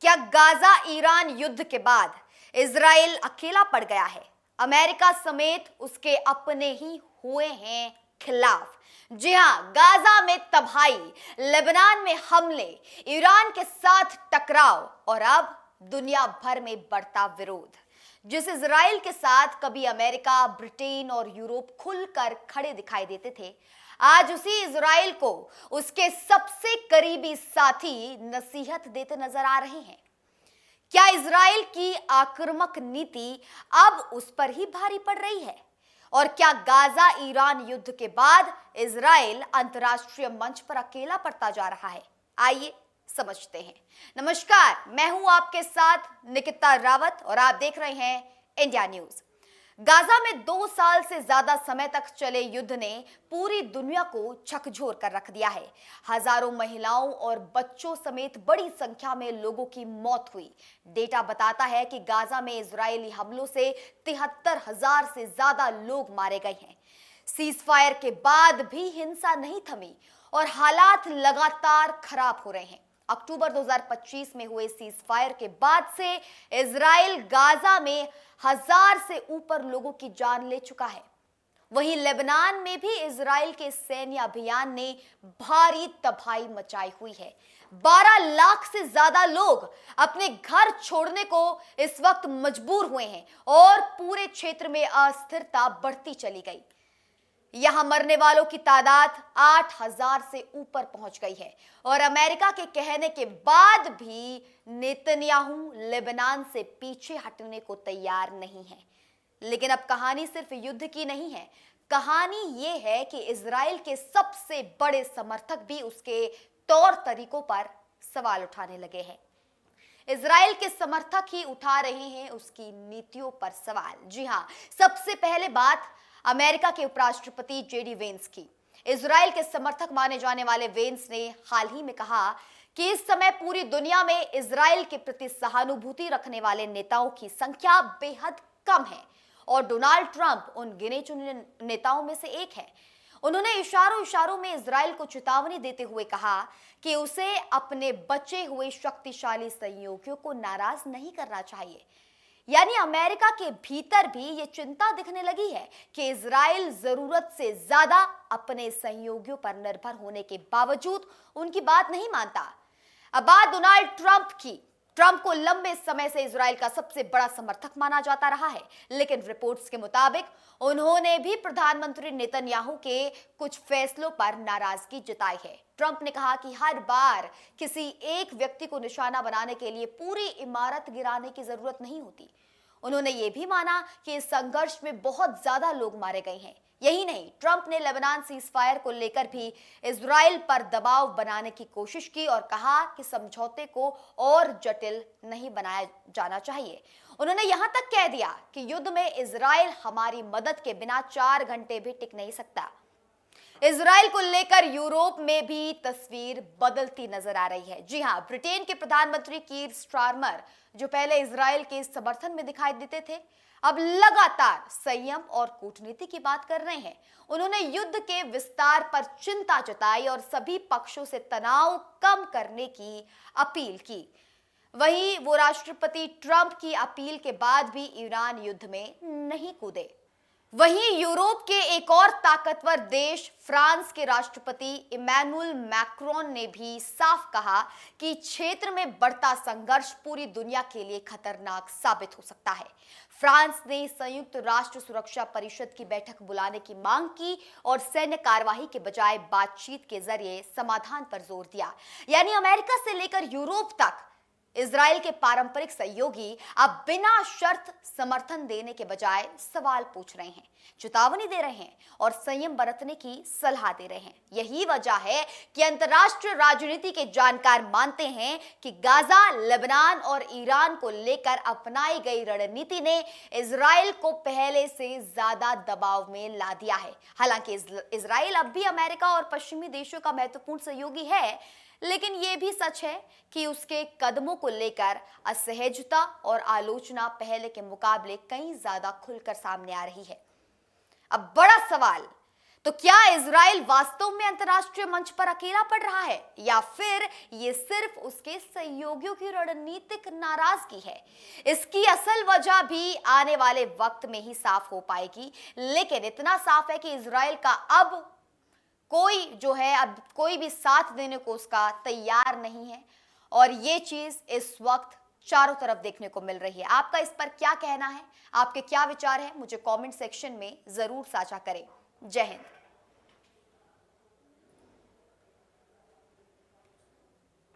क्या Gaza Iran युद्ध के बाद इजराइल अकेला पड़ गया है? अमेरिका समेत उसके अपने ही हुए हैं खिलाफ। जी हां, गाजा में तबाही, लेबनान में हमले, ईरान के साथ टकराव और अब दुनिया भर में बढ़ता विरोध। जिस इजराइल के साथ कभी अमेरिका, ब्रिटेन और यूरोप खुलकर खड़े दिखाई देते थे, आज उसी इजराइल को उसके सबसे करीबी साथी नसीहत देते नजर आ रहे हैं। क्या इजराइल की आक्रामक नीति अब उस पर ही भारी पड़ रही है? और क्या गाजा ईरान युद्ध के बाद इजराइल अंतर्राष्ट्रीय मंच पर अकेला पड़ता जा रहा है? आइए समझते हैं। नमस्कार, मैं हूं आपके साथ निकिता रावत और आप देख रहे हैं इंडिया न्यूज। गाजा में 2 साल से ज्यादा समय तक चले युद्ध ने पूरी दुनिया को झकझोर कर रख दिया है। हजारों महिलाओं और बच्चों समेत बड़ी संख्या में लोगों की मौत हुई। डेटा बताता है कि गाजा में इजरायली हमलों से 73,000 से ज्यादा लोग मारे गए हैं। सीज फायर के बाद भी हिंसा नहीं थमी और हालात लगातार खराब हो रहे हैं। अक्टूबर 2025 में हुए सीज फायर के बाद से इजराइल गाजा में 1000 से ऊपर लोगों की जान ले चुका है। वहीं लेबनान में भी इजराइल के सैन्य अभियान ने भारी तबाही मचाई हुई है। 12 लाख से ज्यादा लोग अपने घर छोड़ने को इस वक्त मजबूर हुए हैं और पूरे क्षेत्र में अस्थिरता बढ़ती चली गई। यहां मरने वालों की तादाद 8000 से ऊपर पहुंच गई है और अमेरिका के कहने के बाद भी नेतन्याहू लेबनान से पीछे हटने को तैयार नहीं है। लेकिन अब कहानी सिर्फ युद्ध की नहीं है। कहानी यह है कि इजराइल के सबसे बड़े समर्थक भी उसके तौर तरीकों पर सवाल उठाने लगे हैं। इजराइल के समर्थक ही उठा रहे हैं उसकी नीतियों पर सवाल। जी हां, सबसे पहले बात अमेरिका के उपराष्ट्रपति जेडी वेंस की। इजराइल के समर्थक माने जाने वाले वेंस ने हाल ही में कहा कि इस समय पूरी दुनिया में इजराइल के प्रति सहानुभूति रखने वाले नेताओं की संख्या बेहद कम है और डोनाल्ड ट्रंप उन गिने चुने नेताओं में से एक है। उन्होंने इशारों में इजराइल को चेतावनी देते हुए कहा कि उसे अपने बचे हुए शक्तिशाली सहयोगियों को नाराज नहीं करना चाहिए। यानी अमेरिका के भीतर भी ये चिंता दिखने लगी है कि इजराइल जरूरत से ज्यादा अपने सहयोगियों पर निर्भर होने के बावजूद उनकी बात नहीं मानता। अब बात डोनाल्ड ट्रंप की। ट्रंप को लंबे समय से इजराइल का सबसे बड़ा समर्थक माना जाता रहा है, लेकिन रिपोर्ट्स के मुताबिक उन्होंने भी प्रधानमंत्री नेतन्याहू के कुछ फैसलों पर नाराजगी जताई है। ट्रंप ने कहा कि हर बार किसी एक व्यक्ति को निशाना बनाने के लिए पूरी इमारत गिराने की जरूरत नहीं होती। उन्होंने ये भी माना कि इस संघर्ष में बहुत ज्यादा लोग मारे गए हैं। यही नहीं, ट्रंप ने लेबनान सीज फायर को लेकर भी इजराइल पर दबाव बनाने की कोशिश की और कहा कि समझौते को और जटिल नहीं बनाया जाना चाहिए। उन्होंने यहां तक कह दिया कि युद्ध में इजराइल हमारी मदद के बिना 4 घंटे भी टिक नहीं सकता। इजराइल को लेकर यूरोप में भी तस्वीर बदलती नजर आ रही है। जी हां, ब्रिटेन के प्रधानमंत्री कीर स्टारमर, जो पहले इजराइल के समर्थन में दिखाई देते थे, अब लगातार संयम और कूटनीति की बात कर रहे हैं। उन्होंने युद्ध के विस्तार पर चिंता जताई और सभी पक्षों से तनाव कम करने की अपील की। वहीं वो राष्ट्रपति ट्रंप की अपील के बाद भी ईरान युद्ध में नहीं कूदे। वहीं यूरोप के एक और ताकतवर देश फ्रांस के राष्ट्रपति इमैनुअल मैक्रोन ने भी साफ कहा कि क्षेत्र में बढ़ता संघर्ष पूरी दुनिया के लिए खतरनाक साबित हो सकता है। फ्रांस ने संयुक्त राष्ट्र सुरक्षा परिषद की बैठक बुलाने की मांग की और सैन्य कार्यवाही के बजाय बातचीत के जरिए समाधान पर जोर दिया। यानी अमेरिका से लेकर यूरोप तक इजराइल के पारंपरिक सहयोगी अब बिना शर्त समर्थन देने के बजाय सवाल पूछ रहे हैं, चेतावनी दे रहे हैं और संयम बरतने की सलाह दे रहे हैं। यही वजह है कि अंतर्राष्ट्रीय राजनीति के जानकार मानते हैं कि गाजा, लेबनान और ईरान को लेकर अपनाई गई रणनीति ने इजराइल को पहले से ज्यादा दबाव में ला दिया है। हालांकि इजराइल अब भी अमेरिका और पश्चिमी देशों का महत्वपूर्ण सहयोगी है, लेकिन यह भी सच है कि उसके कदमों को लेकर असहजता और आलोचना पहले के मुकाबले कहीं ज्यादा खुलकर सामने आ रही है। अब बड़ा सवाल, तो क्या इजराइल वास्तव में अंतर्राष्ट्रीय मंच पर अकेला पड़ रहा है या फिर ये सिर्फ उसके सहयोगियों की रणनीतिक नाराजगी है? इसकी असल वजह भी आने वाले वक्त में ही साफ हो पाएगी, लेकिन इतना साफ है कि इजराइल का अब कोई भी साथ देने को उसका तैयार नहीं है और ये चीज इस वक्त चारों तरफ देखने को मिल रही है। आपका इस पर क्या कहना है? आपके क्या विचार हैं? मुझे कमेंट सेक्शन में जरूर साझा करें। जय हिंद।